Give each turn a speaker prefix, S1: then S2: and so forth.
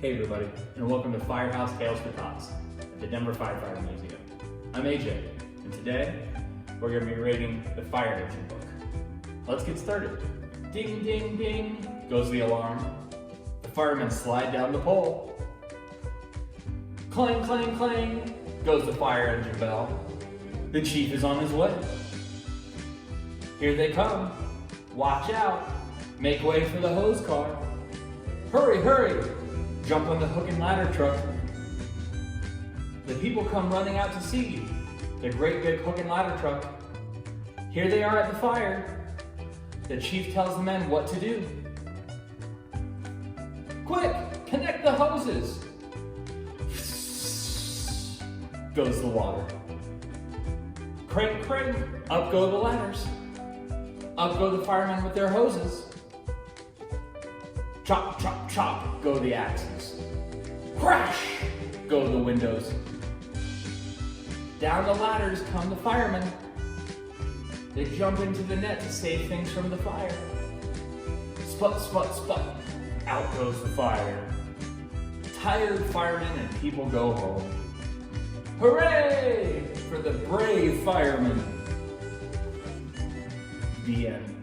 S1: Hey everybody, and welcome to Firehouse Tales for Tots at the Denver Firefighter Museum. I'm AJ, and today we're going to be reading the fire hydrant book. Let's get started. Ding, ding, ding goes the alarm. The firemen slide down the pole. Clang, clang, clang goes the fire engine bell. The chief is on his way. Here they come. Watch out. Make way for the hose car. Hurry, hurry. Jump on the hook and ladder truck. The people come running out to see you. The great big hook and ladder truck. Here they are at the fire. The chief tells the men what to do. Quick, connect the hoses. Goes the water. Crank, crank, up go the ladders. Up go the firemen with their hoses. Chop, chop, chop go the axes. Crash go the windows. Down the ladders come the firemen. They jump into the net to save things from the fire. Sput, sput, sput, out goes the fire. Tired firemen and people go home. Hooray for the brave firemen. The end.